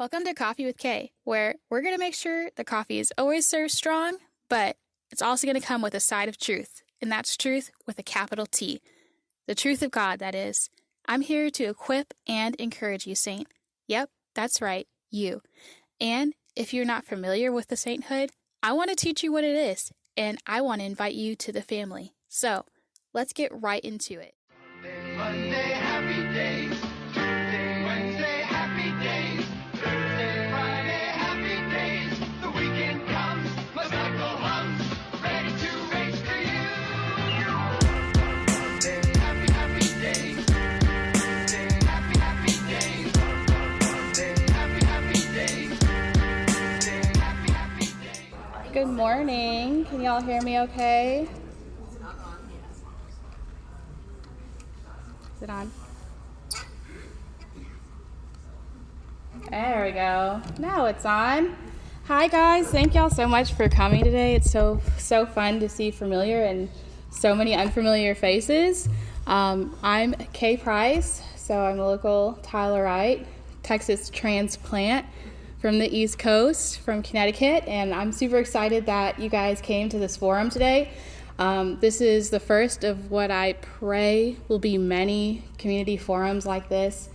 Welcome to Coffee with Kay, where we're going to make sure the coffee is always served strong, but it's also going to come with a side of truth, and that's truth with a capital T. The truth of God, that is. I'm here to equip and encourage you, Saint. Yep, that's right, you. And if you're not familiar with the sainthood, I want to teach you what it is, and I want to invite you to the family. So, let's get right into it. Monday, happy days. Tuesday, Wednesday, happy days. Thursday, Friday, happy days. The weekend comes, my cycle hums, ready to race to you. Monday, happy days. Tuesday, happy days. Monday, happy days. Tuesday, happy days. Good morning. Can y'all hear me okay? Is it on? There we go. Now it's on. Hi guys, thank y'all so much for coming today. It's so fun to see familiar and so many unfamiliar faces. I'm Kay Price, so I'm a local Tylerite, Texas transplant from the East Coast, from Connecticut, and I'm super excited that you guys came to this forum today. This is the first of what I pray will be many community forums like this,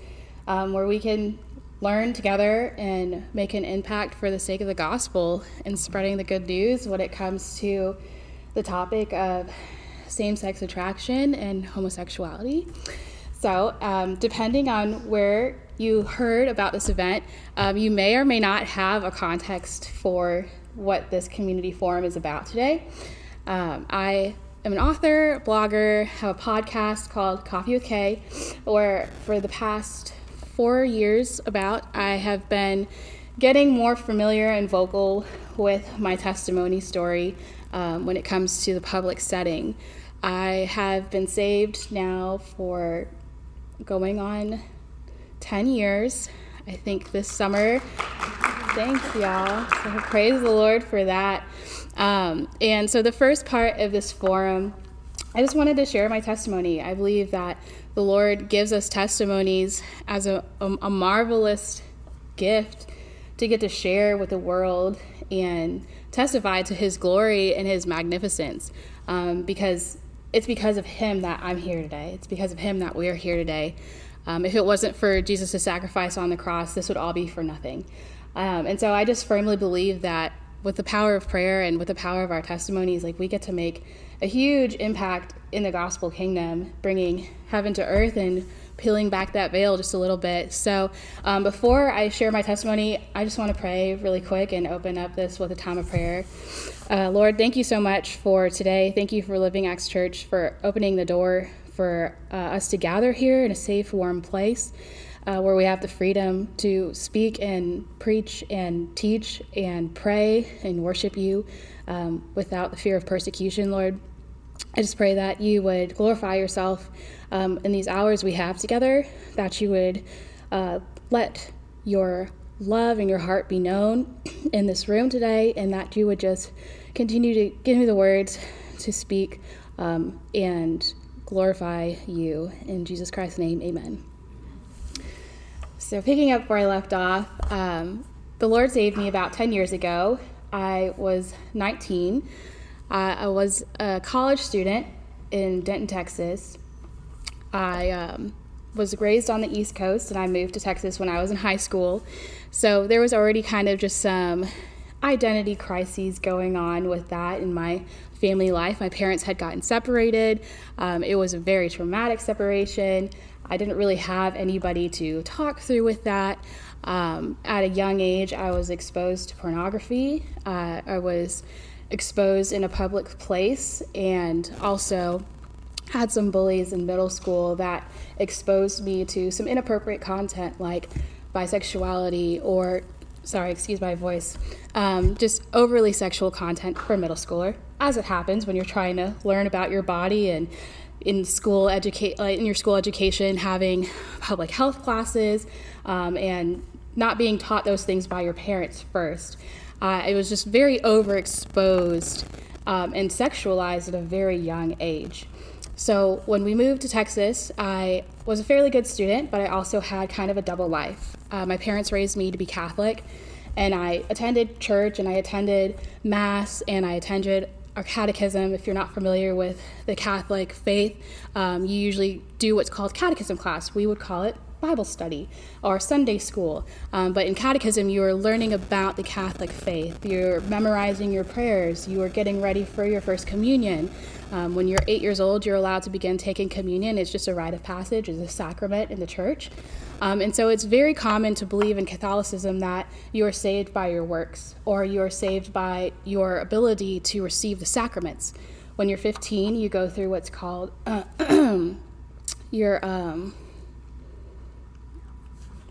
where we can learn together and make an impact for the sake of the gospel and spreading the good news when it comes to the topic of same-sex attraction and homosexuality. So, depending on where you heard about this event, you may or may not have a context for what this community forum is about today. I am an author, blogger, have a podcast called Coffee with Kay, where for the past 4 years I have been getting more familiar and vocal with my testimony story when it comes to the public setting. I have been saved now for going on 10 years, I think this summer. Thanks, y'all. So praise the Lord for that. And so the first part of this forum, I just wanted to share my testimony. I believe that the Lord gives us testimonies as a marvelous gift to get to share with the world and testify to his glory and his magnificence, because it's because of him that I'm here today. It's because of him that we're here today. If it wasn't for Jesus' sacrifice on the cross, this would all be for nothing. And so I just firmly believe that with the power of prayer and with the power of our testimonies, we get to make a huge impact in the gospel kingdom, bringing heaven to earth and peeling back that veil just a little bit. So before I share my testimony, I just want to pray really quick and open up this with a time of prayer. Lord, thank you so much for today. Thank you for Living Acts Church, for opening the door for us to gather here in a safe, warm place, where we have the freedom to speak and preach and teach and pray and worship you without the fear of persecution, Lord. I just pray that you would glorify yourself in these hours we have together, that you would let your love and your heart be known in this room today, and that you would just continue to give me the words to speak and glorify you. In Jesus Christ's name, amen. So picking up where I left off, the Lord saved me about 10 years ago. I was 19. I was a college student in Denton, Texas. I was raised on the East Coast, and I moved to Texas when I was in high school. So there was already kind of just some identity crises going on with that in my family life. My parents had gotten separated. It was a very traumatic separation. I didn't really have anybody to talk through with that. At a young age, I was exposed to pornography. I was exposed in a public place, and also had some bullies in middle school that exposed me to some inappropriate content like bisexuality or, sorry, excuse my voice, just overly sexual content for a middle schooler, as it happens when you're trying to learn about your body and in your school education, having public health classes, and not being taught those things by your parents first. It was just very overexposed and sexualized at a very young age. So when we moved to Texas, I was a fairly good student, but I also had kind of a double life. My parents raised me to be Catholic, and I attended church, and I attended Mass, and I attended our catechism. If you're not familiar with the Catholic faith, you usually do what's called catechism class. We would call it Bible study or Sunday school. But in catechism, you are learning about the Catholic faith. You're memorizing your prayers. You are getting ready for your first communion. When you're 8 years old, you're allowed to begin taking communion. It's just a rite of passage. It's a sacrament in the church. And so it's very common to believe in Catholicism that you are saved by your works, or you are saved by your ability to receive the sacraments. When you're 15, you go through what's called your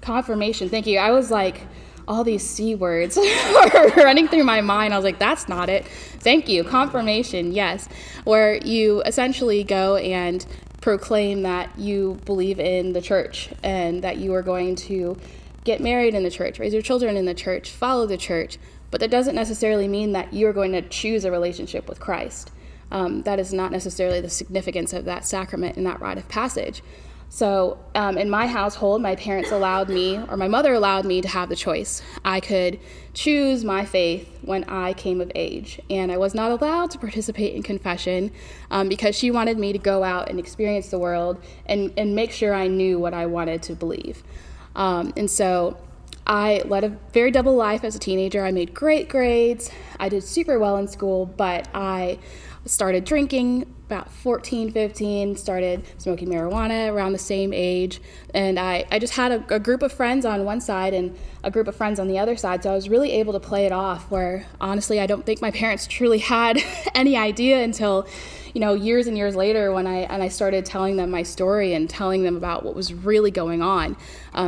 confirmation. Thank you. I was like, all these C words were running through my mind. I was like, that's not it. Thank you. Confirmation, yes. Where you essentially go and proclaim that you believe in the church and that you are going to get married in the church, raise your children in the church, follow the church. But that doesn't necessarily mean that you're going to choose a relationship with Christ. That is not necessarily the significance of that sacrament and that rite of passage. So in my household, my parents allowed me, or my mother allowed me to have the choice. I could choose my faith when I came of age, and I was not allowed to participate in confession because she wanted me to go out and experience the world and make sure I knew what I wanted to believe. And so I led a very double life as a teenager. I made great grades. I did super well in school, but I started drinking about 14, 15, started smoking marijuana around the same age. And I just had a group of friends on one side and a group of friends on the other side. So I was really able to play it off where, honestly, I don't think my parents truly had any idea until, years and years later when I started telling them my story and telling them about what was really going on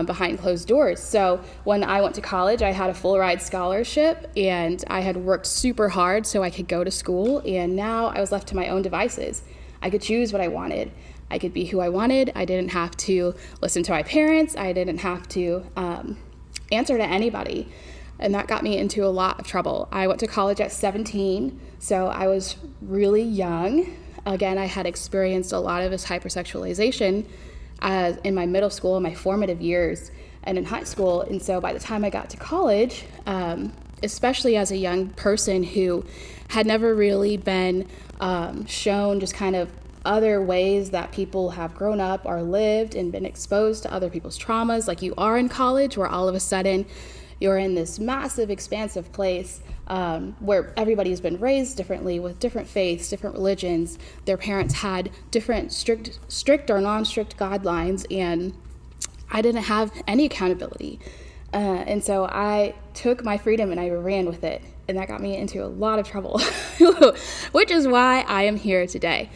behind closed doors. So when I went to college, I had a full ride scholarship and I had worked super hard so I could go to school. And now I was left to my own devices. I could choose what I wanted. I could be who I wanted. I didn't have to listen to my parents. I didn't have to answer to anybody. And that got me into a lot of trouble. I went to college at 17, so I was really young. Again, I had experienced a lot of this hypersexualization in my middle school, in my formative years, and in high school. And so by the time I got to college, especially as a young person who had never really been shown just kind of other ways that people have grown up or lived and been exposed to other people's traumas, like you are in college, where all of a sudden you're in this massive, expansive place where everybody's been raised differently with different faiths, different religions. Their parents had different strict or non-strict guidelines, and I didn't have any accountability. And so I took my freedom and I ran with it, and that got me into a lot of trouble, which is why I am here today.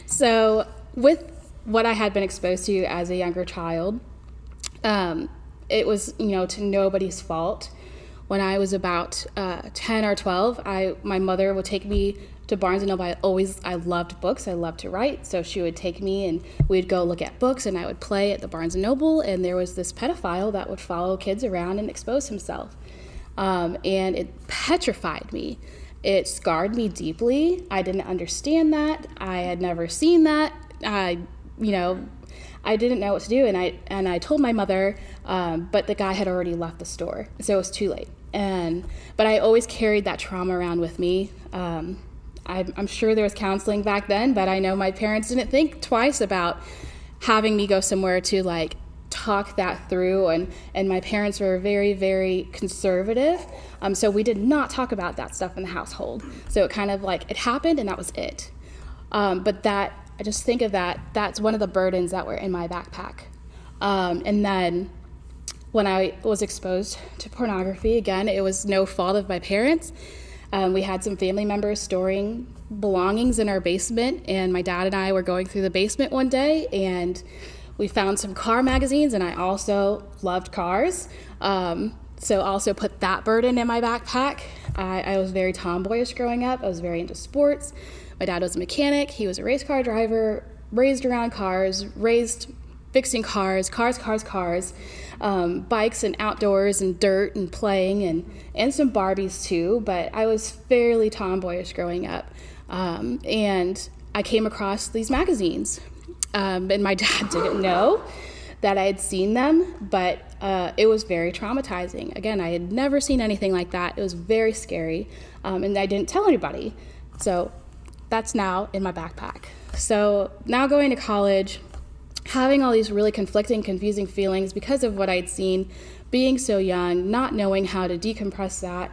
So with what I had been exposed to as a younger child, it was, to nobody's fault. When I was about 10 or 12, my mother would take me to Barnes & Noble. I loved books. I loved to write. So she would take me and we'd go look at books, and I would play at the Barnes & Noble. And there was this pedophile that would follow kids around and expose himself. And it petrified me. It scarred me deeply. I didn't understand that. I had never seen that. I didn't know what to do, and I told my mother, but the guy had already left the store, so it was too late. But I always carried that trauma around with me. I'm sure there was counseling back then, but I know my parents didn't think twice about having me go somewhere to talk that through, and my parents were very, very conservative, so we did not talk about that stuff in the household. So it kind of it happened, and that was it. But that, I just think of that's one of the burdens that were in my backpack. And then when I was exposed to pornography, again, it was no fault of my parents. We had some family members storing belongings in our basement, and my dad and I were going through the basement one day, and we found some car magazines, and I also loved cars. So also put that burden in my backpack. I was very tomboyish growing up. I was very into sports. My dad was a mechanic. He was a race car driver, raised around cars, raised fixing cars, bikes and outdoors and dirt and playing and some Barbies too. But I was fairly tomboyish growing up. And I came across these magazines. And my dad didn't know that I had seen them, but it was very traumatizing. Again, I had never seen anything like that. It was very scary, and I didn't tell anybody. So that's now in my backpack. So now going to college, having all these really conflicting, confusing feelings because of what I'd seen, being so young, not knowing how to decompress that,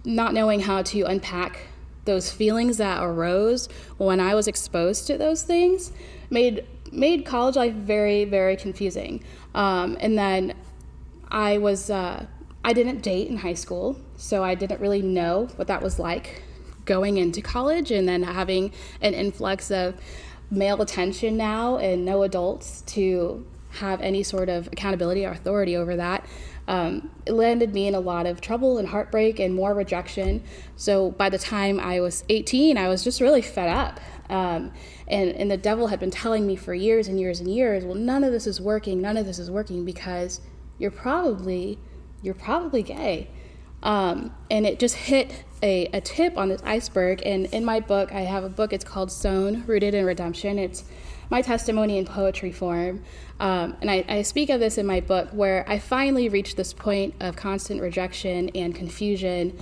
not knowing how to unpack those feelings that arose when I was exposed to those things, made college life very, very confusing. And then I didn't date in high school, so I didn't really know what that was like going into college, and then having an influx of male attention now and no adults to have any sort of accountability or authority over that. It landed me in a lot of trouble and heartbreak and more rejection. So by the time I was 18, I was just really fed up. And the devil had been telling me for years and years and years, well, none of this is working because you're probably gay. And it just hit a tip on this iceberg. And in my book, I have a book, it's called Sown, Rooted in Redemption. It's my testimony in poetry form. And I speak of this in my book, where I finally reached this point of constant rejection and confusion,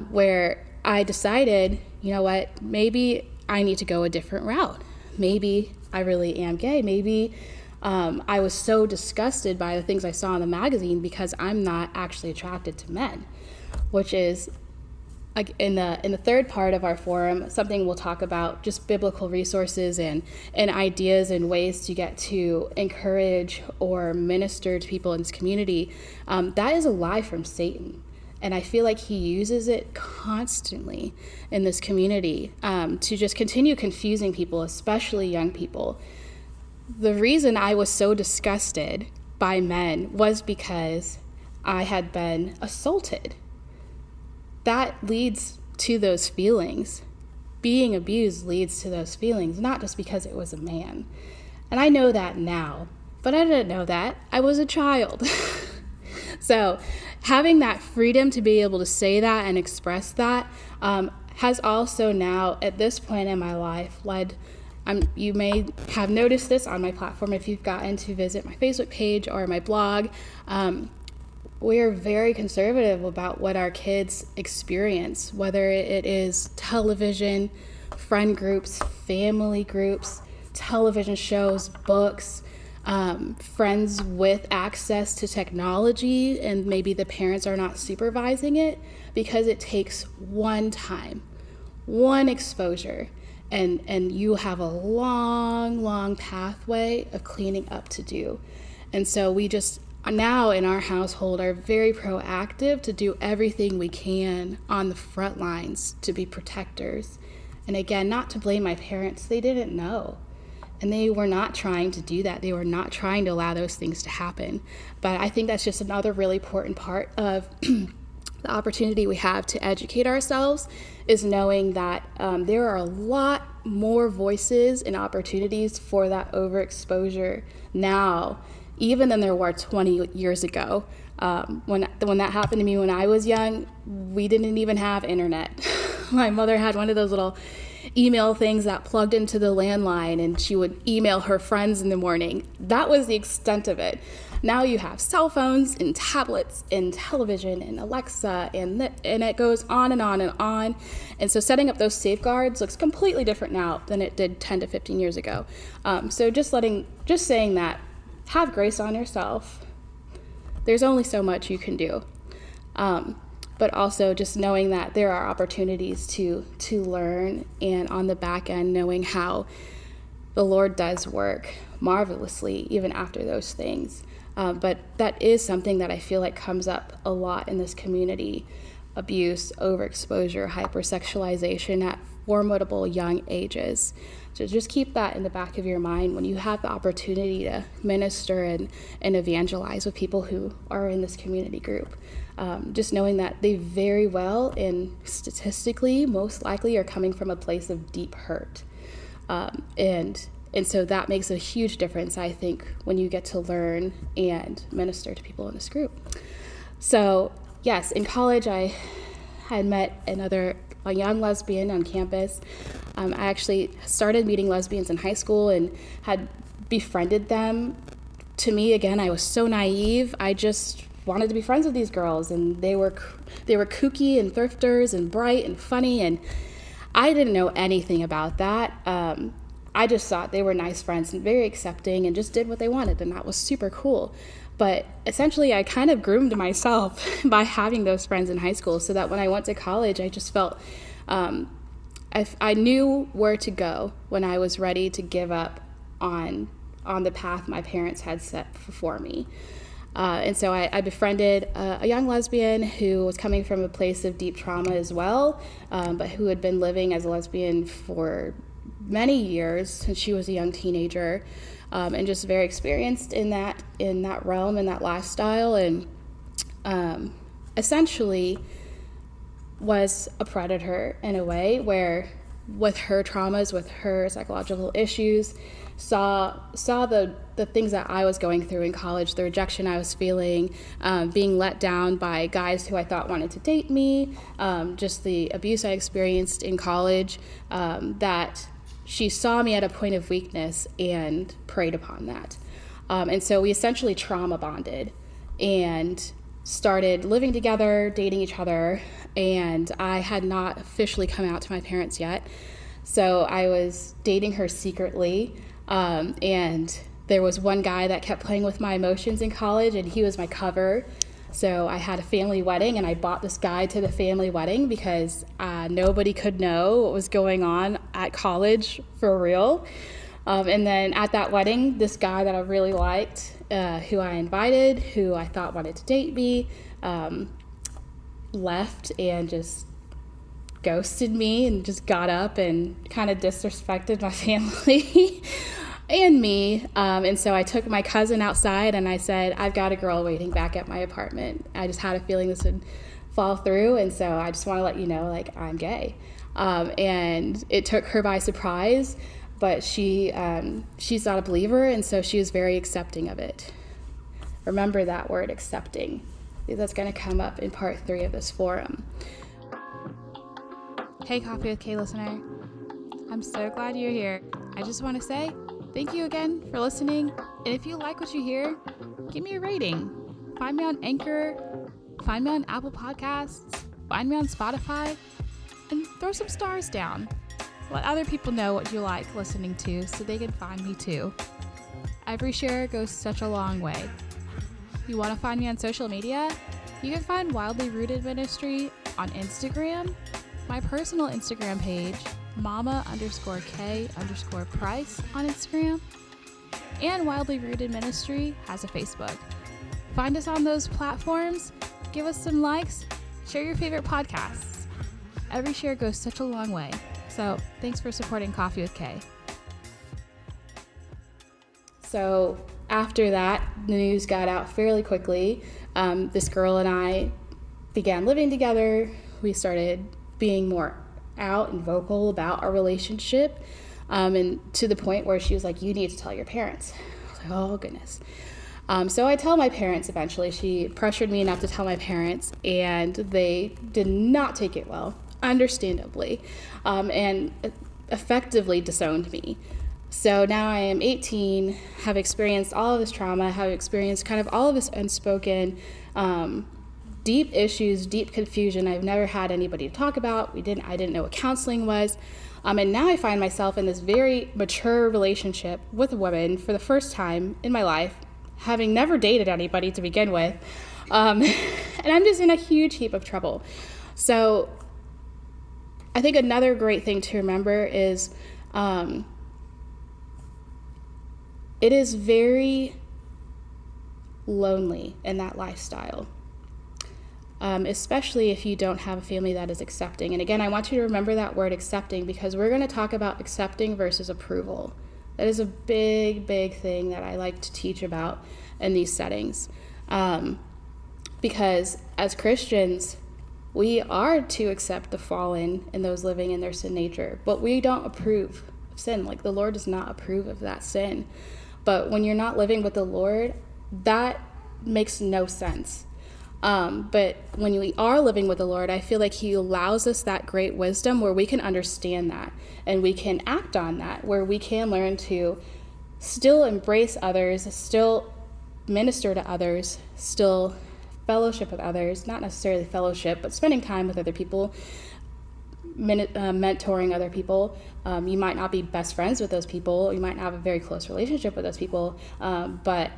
where I decided, you know what, maybe I need to go a different route. Maybe I really am gay. Maybe I was so disgusted by the things I saw in the magazine because I'm not actually attracted to men, which is, like, in the third part of our forum, something we'll talk about, just biblical resources and ideas and ways to get to encourage or minister to people in this community. That is a lie from Satan. And I feel like he uses it constantly in this community to just continue confusing people, especially young people. The reason I was so disgusted by men was because I had been assaulted. That leads to those feelings. Being abused leads to those feelings, not just because it was a man. And I know that now, but I didn't know that. I was a child. So having that freedom to be able to say that and express that has also now, at this point in my life, led, you may have noticed this on my platform if you've gotten to visit my Facebook page or my blog. We're very conservative about what our kids experience, whether it is television, friend groups, family groups, television shows, books, friends with access to technology, and maybe the parents are not supervising it, because it takes one time, one exposure, and you have a long pathway of cleaning up to do. And so we just now in our household are very proactive to do everything we can on the front lines to be protectors. And again, not to blame my parents, they didn't know. And they were not trying to do that. They were not trying to allow those things to happen. But I think that's just another really important part of the opportunity we have to educate ourselves, is knowing that there are a lot more voices and opportunities for that overexposure now, even than there were 20 years ago. When that happened to me when I was young, we didn't even have internet. My mother had one of those little email things that plugged into the landline, and she would email her friends in the morning. That was the extent of it. Now you have cell phones and tablets and television and Alexa, and it goes on and on and on. And so setting up those safeguards looks completely different now than it did 10 to 15 years ago. So just saying that, have grace on yourself. There's only so much you can do. But also just knowing that there are opportunities to learn, and on the back end, knowing how the Lord does work marvelously even after those things. But that is something that I feel like comes up a lot in this community: abuse, overexposure, hypersexualization at formidable young ages. So just keep that in the back of your mind when you have the opportunity to minister and evangelize with people who are in this community group. Just knowing that they very well and statistically most likely are coming from a place of deep hurt. And so that makes a huge difference, I think, when you get to learn and minister to people in this group. So yes, in college I had met another a young lesbian on campus. I actually started meeting lesbians in high school and had befriended them. To me, again, I was so naive. I just wanted to be friends with these girls, and they were kooky and thrifters and bright and funny, and I didn't know anything about that. I just thought they were nice friends and very accepting and just did what they wanted, and that was super cool. But essentially, I kind of groomed myself by having those friends in high school, so that when I went to college, I just felt I knew where to go when I was ready to give up on the path my parents had set for me. And so I befriended a young lesbian who was coming from a place of deep trauma as well, but who had been living as a lesbian for many years since she was a young teenager, and just very experienced in that realm and that lifestyle, and essentially was a predator in a way, where with her traumas, with her psychological issues, saw the things that I was going through in college, the rejection I was feeling, being let down by guys who I thought wanted to date me, just the abuse I experienced in college, that she saw me at a point of weakness and preyed upon that. And so we essentially trauma bonded and started living together, dating each other, and I had not officially come out to my parents yet. So I was dating her secretly, and there was one guy that kept playing with my emotions in college, and he was my cover. So I had a family wedding, and I bought this guy to the family wedding because nobody could know what was going on at college for real. And then at that wedding, this guy that I really liked, who I invited, who I thought wanted to date me, left and just ghosted me and just got up and kind of disrespected my family and me. And so I took my cousin outside and I said, I've got a girl waiting back at my apartment. I just had a feeling this would fall through, and so I just want to let you know, like, I'm gay. And it took her by surprise, but she's not a believer, and so she was very accepting of it. Remember that word, accepting. That's going to come up in part 3 of this forum. Hey, Coffee with K listener. I'm so glad you're here. I just want to say thank you again for listening. And if you like what you hear, give me a rating. Find me on Anchor, find me on Apple Podcasts, find me on Spotify, and throw some stars down. Let other people know what you like listening to so they can find me too. Every share goes such a long way. You want to find me on social media? You can find Wildly Rooted Ministry on Instagram, my personal Instagram page, mama_k_price on Instagram, and Wildly Rooted Ministry has a Facebook. Find us on those platforms, give us some likes, share your favorite podcasts. Every share goes such a long way. So thanks for supporting Coffee with K. So after that, the news got out fairly quickly. This girl and I began living together. We started being more out and vocal about our relationship, and to the point where she was like, you need to tell your parents. I was like, oh goodness. So I tell my parents eventually. She pressured me enough to tell my parents, and they did not take it well, understandably, and effectively disowned me. So now I am 18, have experienced all of this trauma, have experienced kind of all of this unspoken, deep issues, deep confusion I've never had anybody to talk about. I didn't know what counseling was. And now I find myself in this very mature relationship with a woman for the first time in my life, having never dated anybody to begin with. And I'm just in a huge heap of trouble. So I think another great thing to remember is it is very lonely in that lifestyle, especially if you don't have a family that is accepting. And again, I want you to remember that word accepting, because we're going to talk about accepting versus approval. That is a big, big thing that I like to teach about in these settings. Because as Christians, we are to accept the fallen and those living in their sin nature, but we don't approve of sin. Like, the Lord does not approve of that sin. But when you're not living with the Lord, that makes no sense. But when we are living with the Lord, I feel like he allows us that great wisdom where we can understand that and we can act on that, where we can learn to still embrace others, still minister to others, still fellowship with others, not necessarily fellowship, but spending time with other people, mentoring other people. You might not be best friends with those people. You might not have a very close relationship with those people, but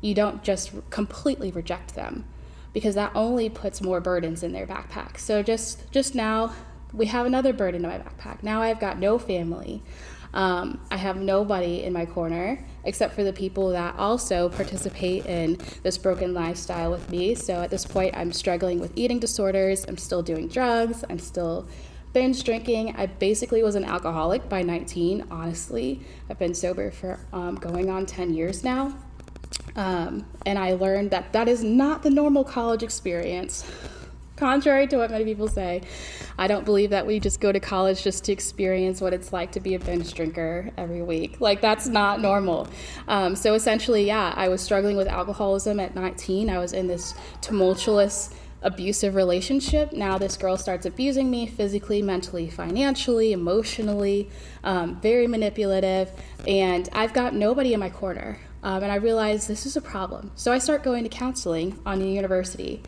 you don't just completely reject them, because that only puts more burdens in their backpack. So just now, we have another burden in my backpack. Now I've got no family. I have nobody in my corner except for the people that also participate in this broken lifestyle with me. So at this point, I'm struggling with eating disorders. I'm still doing drugs. I'm still binge drinking. I basically was an alcoholic by 19, honestly. I've been sober for going on 10 years now. And I learned that that is not the normal college experience. Contrary to what many people say, I don't believe that we just go to college just to experience what it's like to be a binge drinker every week. Like, that's not normal. So essentially, yeah, I was struggling with alcoholism at 19. I was in this tumultuous, abusive relationship. Now this girl starts abusing me physically, mentally, financially, emotionally, very manipulative, and I've got nobody in my corner. And I realized this is a problem. So I start going to counseling on the university.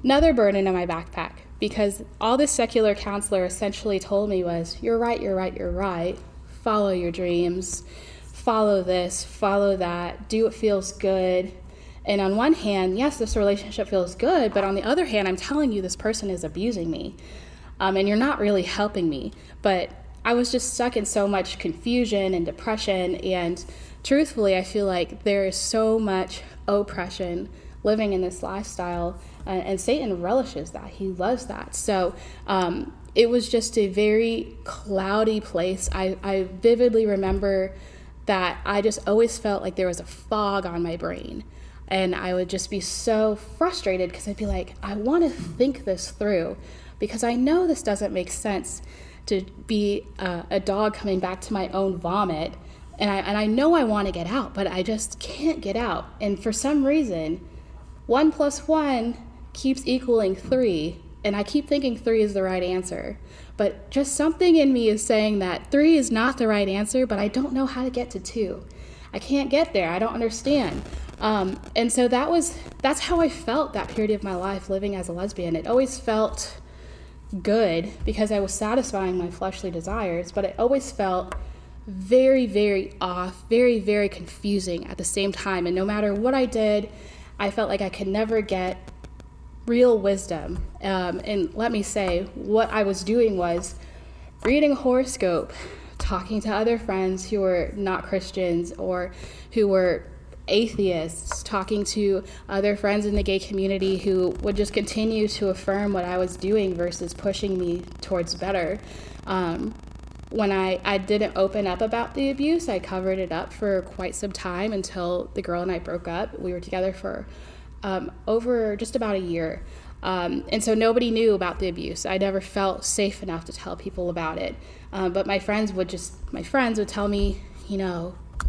Another burden in my backpack, because all this secular counselor essentially told me was, you're right, you're right, you're right. Follow your dreams. Follow this, follow that. Do what feels good. And on one hand, yes, this relationship feels good, but on the other hand, I'm telling you this person is abusing me. And you're not really helping me. But I was just stuck in so much confusion and depression. And truthfully, I feel like there is so much oppression living in this lifestyle, and Satan relishes that. He loves that. So it was just a very cloudy place. I vividly remember that I just always felt like there was a fog on my brain, and I would just be so frustrated because I'd be like, I want to think this through, because I know this doesn't make sense to be a dog coming back to my own vomit, and I know I want to get out, but I just can't get out. And for some reason, 1 + 1 keeps equaling 3, and I keep thinking 3 is the right answer. But just something in me is saying that 3 is not the right answer, but I don't know how to get to 2. I can't get there. I don't understand. And so that's how I felt that period of my life living as a lesbian. It always felt good because I was satisfying my fleshly desires, but it always felt very, very off, very, very confusing at the same time. And no matter what I did, I felt like I could never get real wisdom. And let me say, what I was doing was reading a horoscope, talking to other friends who were not Christians or who were atheists, talking to other friends in the gay community who would just continue to affirm what I was doing versus pushing me towards better. When I didn't open up about the abuse, I covered it up for quite some time until the girl and I broke up. We were together for over just about a year. And so nobody knew about the abuse. I never felt safe enough to tell people about it. But my friends would tell me,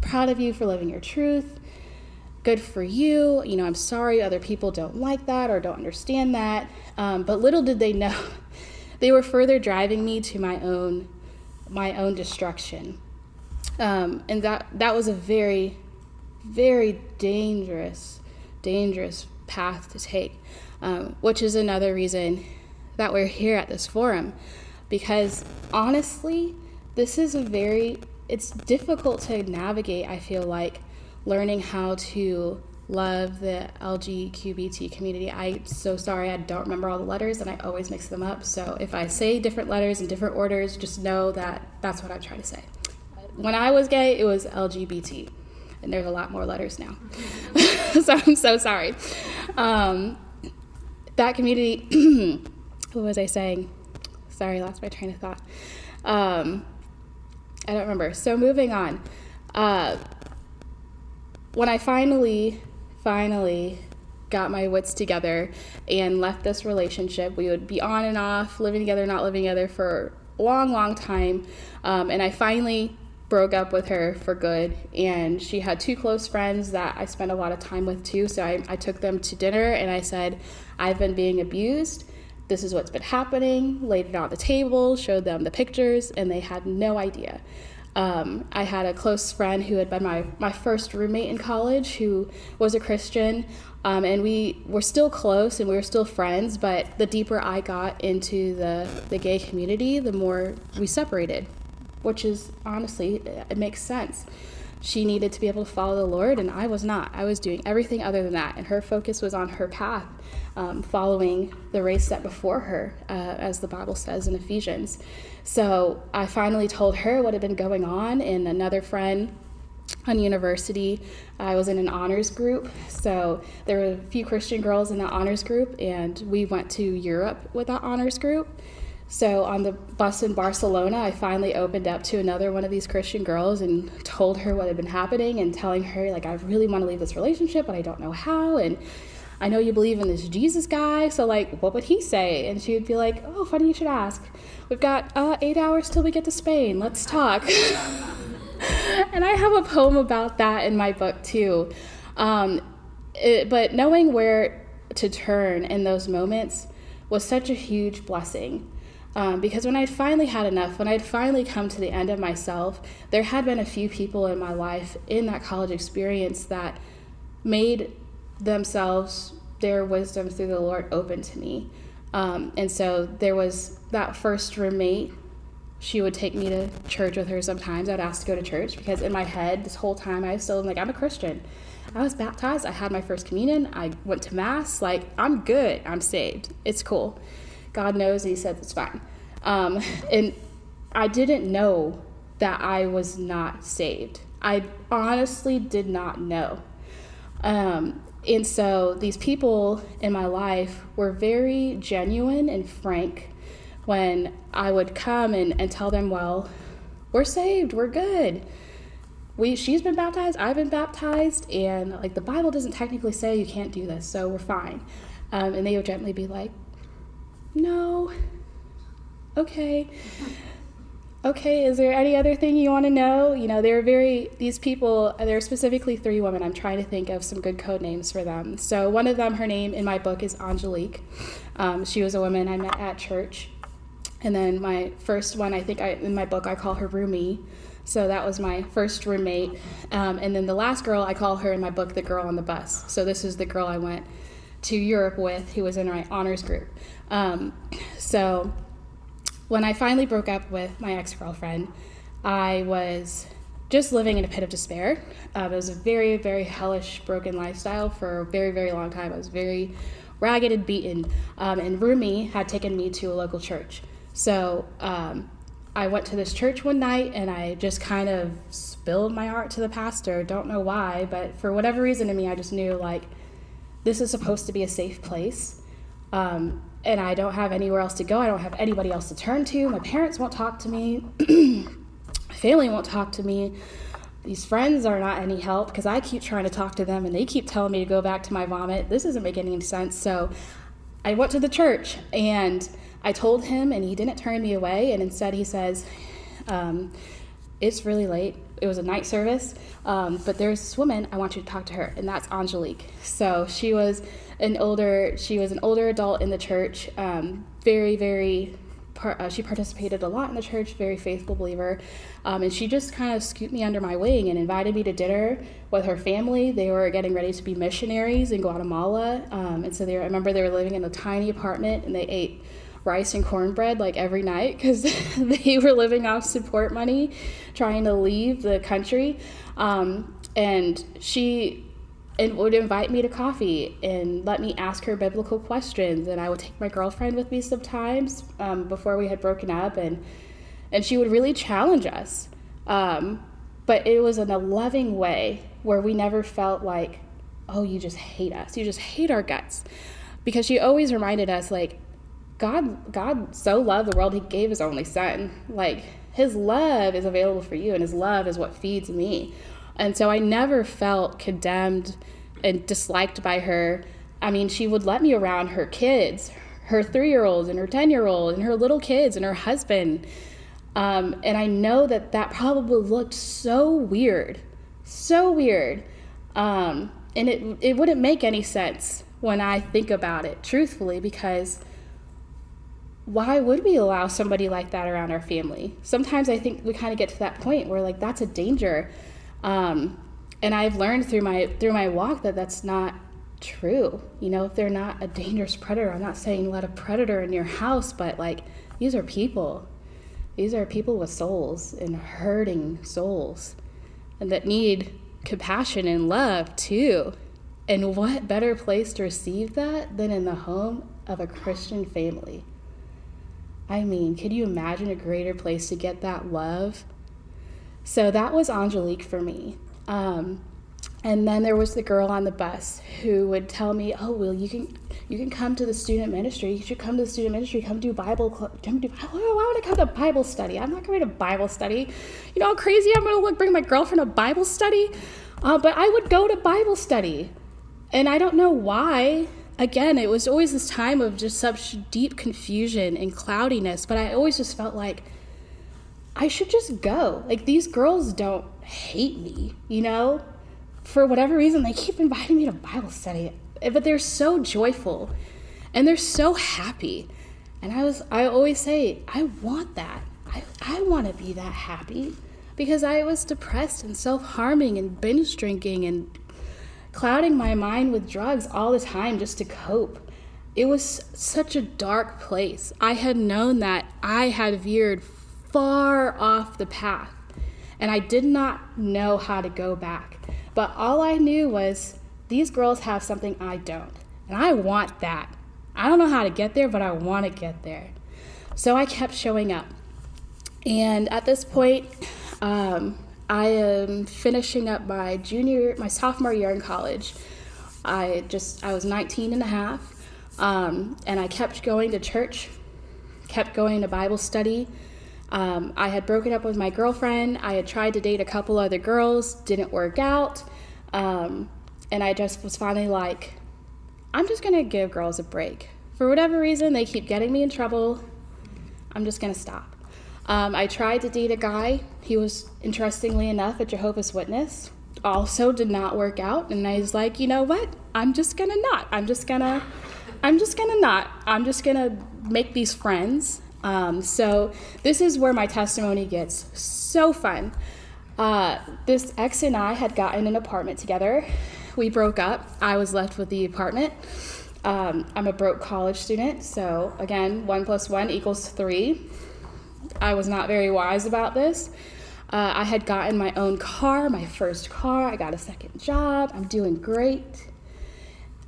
proud of you for living your truth. Good for you. I'm sorry other people don't like that or don't understand that. But little did they know, they were further driving me to my own destruction. And that was a very, very dangerous path to take, which is another reason that we're here at this forum, because honestly, this is it's difficult to navigate, I feel like, learning how to love the LGQBT community. I'm so sorry, I don't remember all the letters and I always mix them up. So if I say different letters in different orders, just know that that's what I'm trying to say. When I was gay, it was LGBT, and there's a lot more letters now. So I'm so sorry. That community, what was I saying? Sorry, I lost my train of thought. I don't remember. So moving on. When I finally got my wits together and left this relationship, we would be on and off, living together, not living together for a long, long time. And I finally broke up with her for good, and she had two close friends that I spent a lot of time with too. So I took them to dinner and I said, I've been being abused. This is what's been happening, laid it on the table, showed them the pictures, and they had no idea. I had a close friend who had been my first roommate in college who was a Christian, and we were still close and we were still friends, but the deeper I got into the gay community, the more we separated, which is honestly, it makes sense. She needed to be able to follow the Lord, and I was not. I was doing everything other than that, and her focus was on her path, following the race set before her, as the Bible says in Ephesians. So I finally told her what had been going on, and another friend on university, I was in an honors group, so there were a few Christian girls in that honors group, and we went to Europe with that honors group. So on the bus in Barcelona, I finally opened up to another one of these Christian girls and told her what had been happening, and telling her, like, I really want to leave this relationship, but I don't know how, and I know you believe in this Jesus guy, so, like, what would he say? And she would be like, oh, funny you should ask. We've got 8 hours till we get to Spain. Let's talk. And I have a poem about that in my book, too. But knowing where to turn in those moments was such a huge blessing. Because when I'd finally had enough, when I'd finally come to the end of myself, there had been a few people in my life in that college experience that made themselves, their wisdom through the Lord, open to me. And so there was that first roommate. She would take me to church with her sometimes. I'd ask to go to church because in my head, this whole time, I was still like, I'm a Christian. I was baptized. I had my first communion. I went to Mass. Like, I'm good. I'm saved. It's cool. God knows, and he said it's fine. And I didn't know that I was not saved. I honestly did not know. And so these people in my life were very genuine and frank when I would come and tell them, well, we're saved, we're good. She's been baptized, I've been baptized, and like the Bible doesn't technically say you can't do this, so we're fine. And they would gently be like, no, okay, is there any other thing you want to know? You know, these people, there are specifically 3 women. I'm trying to think of some good code names for them. So one of them, her name in my book is Angelique. She was a woman I met at church. And then my first one, in my book, I call her Rumi. So that was my first roommate. And then the last girl, I call her in my book the girl on the bus. So this is the girl I went to Europe with, who was in my honors group. So when I finally broke up with my ex-girlfriend, I was just living in a pit of despair. It was a very, very hellish, broken lifestyle for a very, very long time. I was very ragged and beaten. And Rumi had taken me to a local church. So I went to this church one night and I just kind of spilled my heart to the pastor. Don't know why, but for whatever reason in me, I just knew, like, this is supposed to be a safe place. And I don't have anywhere else to go. I don't have anybody else to turn to. My parents won't talk to me. My family won't talk to me. These friends are not any help because I keep trying to talk to them and they keep telling me to go back to my vomit. This isn't making any sense. So I went to the church and I told him, and he didn't turn me away. And instead he says, it's really late. It was a night service, but there's this woman, I want you to talk to her, and that's Angelique. So she was an older adult in the church, she participated a lot in the church, very faithful believer, and she just kind of scooped me under my wing and invited me to dinner with her family. They were getting ready to be missionaries in Guatemala, and so I remember they were living in a tiny apartment, and they ate rice and cornbread like every night because they were living off support money, trying to leave the country. And she would invite me to coffee and let me ask her biblical questions. And I would take my girlfriend with me sometimes before we had broken up, and she would really challenge us. But it was in a loving way where we never felt like, oh, you just hate us. You just hate our guts. Because she always reminded us, like, God so loved the world, he gave his only son. Like, his love is available for you, and his love is what feeds me. And so I never felt condemned and disliked by her. I mean, she would let me around her kids, her 3-year-olds and her 10-year-old and her little kids and her husband. And I know that probably looked so weird. And it wouldn't make any sense when I think about it, truthfully, because why would we allow somebody like that around our family? Sometimes I think we kind of get to that point where like that's a danger. And I've learned through my walk that that's not true. You know, if they're not a dangerous predator, I'm not saying let a predator in your house, but like these are people. These are people with souls and hurting souls and that need compassion and love too. And what better place to receive that than in the home of a Christian family? I mean, could you imagine a greater place to get that love? So that was Angelique for me. And then there was the girl on the bus who would tell me, oh, well, you can come to the student ministry. You should come to the student ministry. Come do Bible. Why would I come to Bible study? I'm not going to Bible study. You know how crazy I'm going to bring my girlfriend to Bible study? But I would go to Bible study. And I don't know why. Again, it was always this time of just such deep confusion and cloudiness. But I always just felt like I should just go. Like, these girls don't hate me, you know? For whatever reason, they keep inviting me to Bible study, but they're so joyful and they're so happy. And I always say, I want that. I want to be that happy because I was depressed and self-harming and binge drinking and clouding my mind with drugs all the time just to cope. It was such a dark place. I had known that I had veered far off the path and I did not know how to go back. But all I knew was these girls have something I don't, and I want that. I don't know how to get there, but I want to get there. So I kept showing up. And at this point, I am finishing up my sophomore year in college. I was 19 and a half, and I kept going to church, kept going to Bible study. I had broken up with my girlfriend. I had tried to date a couple other girls, didn't work out. And I just was finally like, I'm just going to give girls a break. For whatever reason, they keep getting me in trouble. I'm just going to stop. I tried to date a guy. He was, interestingly enough, a Jehovah's Witness. Also did not work out. And I was like, you know what? I'm just going to not. I'm just going to make these friends. So this is where my testimony gets so fun. This ex and I had gotten an apartment together. We broke up. I was left with the apartment. I'm a broke college student. So again, 1 + 1 = 3. I was not very wise about this. I had gotten my own car, my first car. I got a second job. I'm doing great.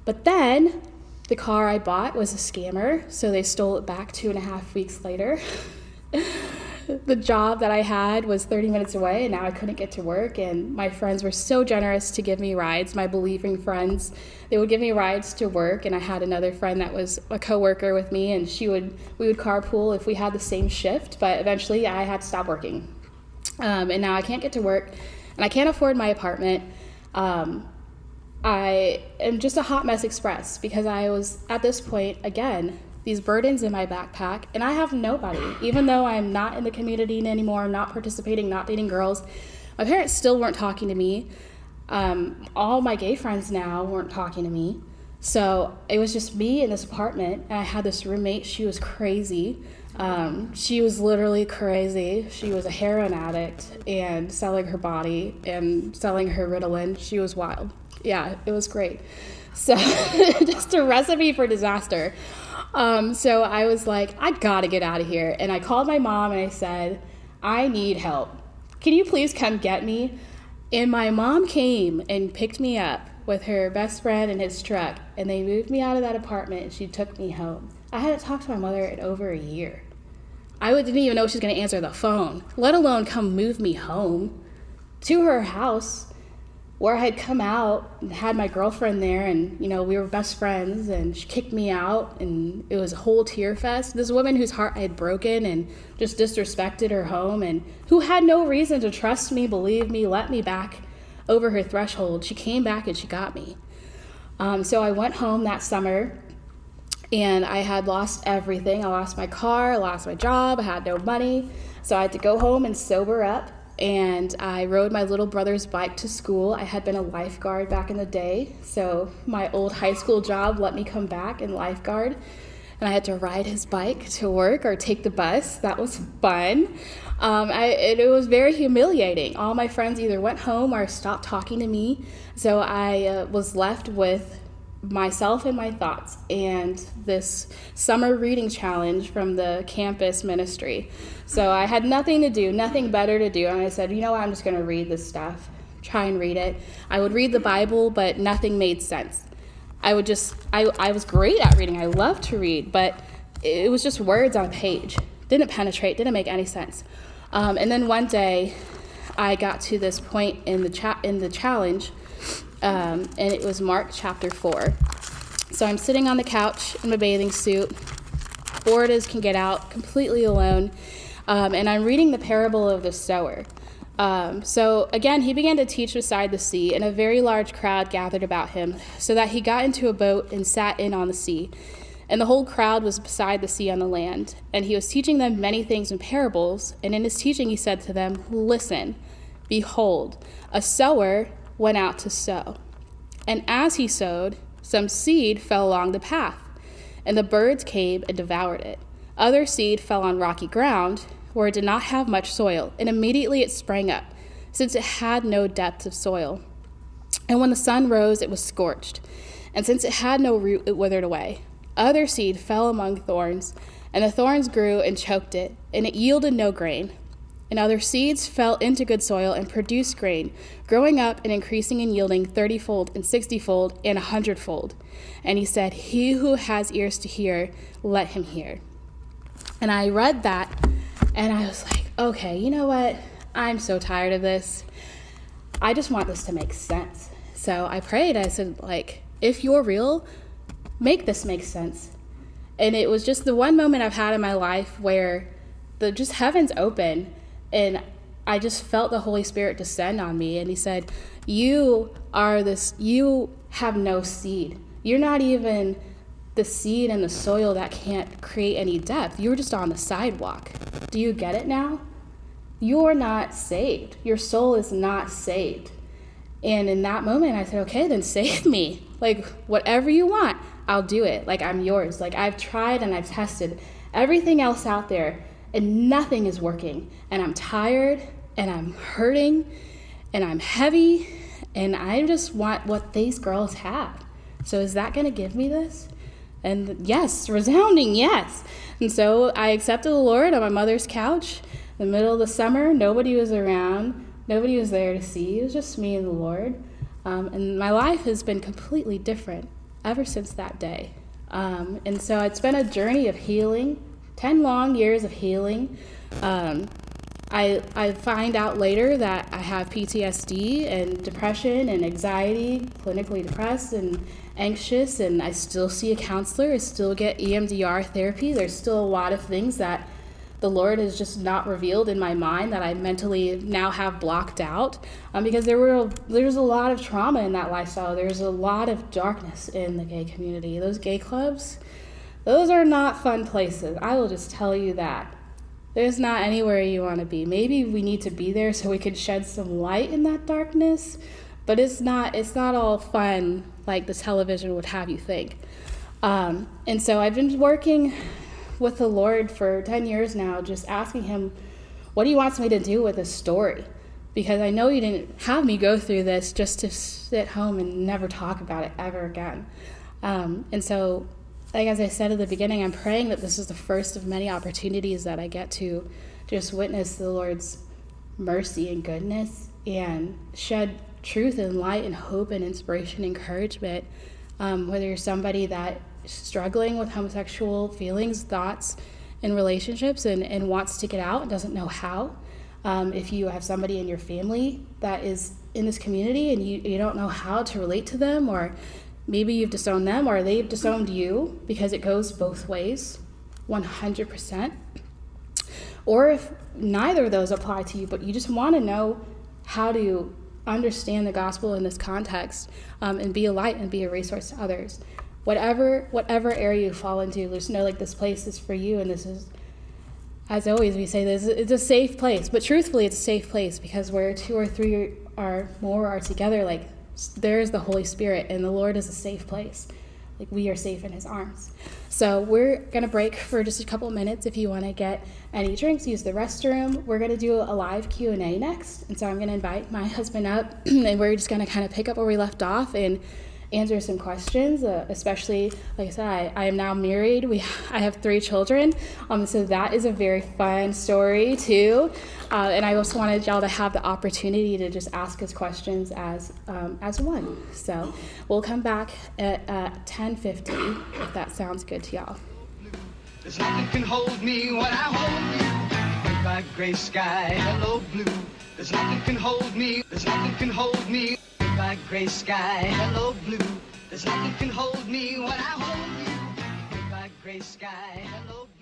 But then the car I bought was a scammer, so they stole it back 2.5 weeks later. The job that I had was 30 minutes away, and now I couldn't get to work, and my friends were so generous to give me rides, my believing friends. They would give me rides to work, and I had another friend that was a coworker with me, and we would carpool if we had the same shift, but eventually I had to stop working. And now I can't get to work, and I can't afford my apartment. I am just a hot mess express because I was, at this point, again, these burdens in my backpack, and I have nobody. Even though I'm not in the community anymore, not participating, not dating girls, my parents still weren't talking to me. All my gay friends now weren't talking to me. So it was just me in this apartment, and I had this roommate. She was crazy. She was literally crazy. She was a heroin addict and selling her body and selling her Ritalin. She was wild. Yeah, it was great. So just a recipe for disaster. So I was like, I gotta get out of here. And I called my mom and I said, I need help. Can you please come get me? And my mom came and picked me up with her best friend in his truck. And they moved me out of that apartment and she took me home. I hadn't talked to my mother in over a year. I didn't even know she was gonna answer the phone, let alone come move me home to her house, where I had come out and had my girlfriend there, and we were best friends, and she kicked me out, and it was a whole tear fest. This woman whose heart I had broken and just disrespected her home, and who had no reason to trust me, believe me, let me back over her threshold. She came back and she got me. So I went home that summer, and I had lost everything. I lost my car, I lost my job, I had no money, so I had to go home and sober up. And I rode my little brother's bike to school. I had been a lifeguard back in the day, so my old high school job let me come back and lifeguard. And I had to ride his bike to work or take the bus. That was fun. It was very humiliating. All my friends either went home or stopped talking to me. So I was left with myself and my thoughts and this summer reading challenge from the campus ministry. So I had nothing to do, nothing better to do. And I said, you know what, I'm just going to read this stuff, try and read it. I would read the Bible, but nothing made sense. I was great at reading. I loved to read, but it was just words on a page. Didn't penetrate, didn't make any sense. And then one day I got to this point in the challenge, and it was Mark chapter 4. So I'm sitting on the couch in my bathing suit, bored as can get out, completely alone, and I'm reading the parable of the sower. So again, he began to teach beside the sea, and a very large crowd gathered about him, so that he got into a boat and sat in on the sea. And the whole crowd was beside the sea on the land. And he was teaching them many things in parables, and in his teaching he said to them, "Listen, behold, a sower went out to sow. And as he sowed, some seed fell along the path, and the birds came and devoured it. Other seed fell on rocky ground, where it did not have much soil, and immediately it sprang up, since it had no depth of soil. And when the sun rose, it was scorched, and since it had no root, it withered away. Other seed fell among thorns, and the thorns grew and choked it, and it yielded no grain. And other seeds fell into good soil and produced grain, growing up and increasing and yielding 30-fold and 60-fold and 100-fold. And he said, he who has ears to hear, let him hear." And I read that, and I was like, okay, you know what? I'm so tired of this. I just want this to make sense. So I prayed. I said, if you're real, make this make sense. And it was just the one moment I've had in my life where just heaven's open, and I just felt the Holy Spirit descend on me. And he said, you have no seed. You're not even the seed in the soil that can't create any depth. You're just on the sidewalk. Do you get it now? You're not saved. Your soul is not saved. And in that moment, I said, okay, then save me. Whatever you want, I'll do it. I'm yours. I've tried and I've tested everything else out there, and nothing is working. And I'm tired, and I'm hurting, and I'm heavy, and I just want what these girls have. So is that going to give me this? And yes, resounding yes. And so I accepted the Lord on my mother's couch in the middle of the summer. Nobody was around. Nobody was there to see. It was just me and the Lord. And my life has been completely different ever since that day. And so it's been a journey of healing, 10 long years of healing. I find out later that I have PTSD and depression and anxiety, clinically depressed and anxious, and I still see a counselor. I still get EMDR therapy. There's still a lot of things that the Lord has just not revealed in my mind that I mentally now have blocked out, because there's a lot of trauma in that lifestyle. There's a lot of darkness in the gay community. Those gay clubs, those are not fun places. I will just tell you that. There's not anywhere you want to be. Maybe we need to be there so we can shed some light in that darkness, but it's not all fun like the television would have you think. And so I've been working with the Lord for 10 years now, just asking him what he wants me to do with this story, because I know you didn't have me go through this just to sit home and never talk about it ever again. And so, as I said at the beginning, I'm praying that this is the first of many opportunities that I get to just witness the Lord's mercy and goodness and shed truth and light and hope and inspiration and encouragement, whether you're somebody that is struggling with homosexual feelings, thoughts, and relationships and wants to get out and doesn't know how. If you have somebody in your family that is in this community and you don't know how to relate to them, or maybe you've disowned them or they've disowned you, because it goes both ways, 100%. Or if neither of those apply to you, but you just want to know how to understand the gospel in this context, and be a light and be a resource to others, whatever area you fall into, just know like this place is for you, and this is, as always we say, this it's a safe place. But truthfully, it's a safe place because where 2 or 3 are together, like there is the Holy Spirit, and the Lord is a safe place. Like we are safe in his arms. So we're gonna break for just a couple minutes. If you want to get any drinks, use the restroom. We're gonna do a live Q&A next, and so I'm gonna invite my husband up and we're just gonna kind of pick up where we left off and answer some questions, especially, like I said, I am now married. I have 3 children, so that is a very fun story too. And I also wanted y'all to have the opportunity to just ask us questions as one. So we'll come back at 10:50 if that sounds good to y'all. There's nothing can hold me when I hold you. Goodbye gray sky, hello blue. There's nothing can hold me. There's nothing can hold me. Goodbye gray sky, hello blue. There's nothing can hold me when I hold you. Goodbye gray sky, hello blue.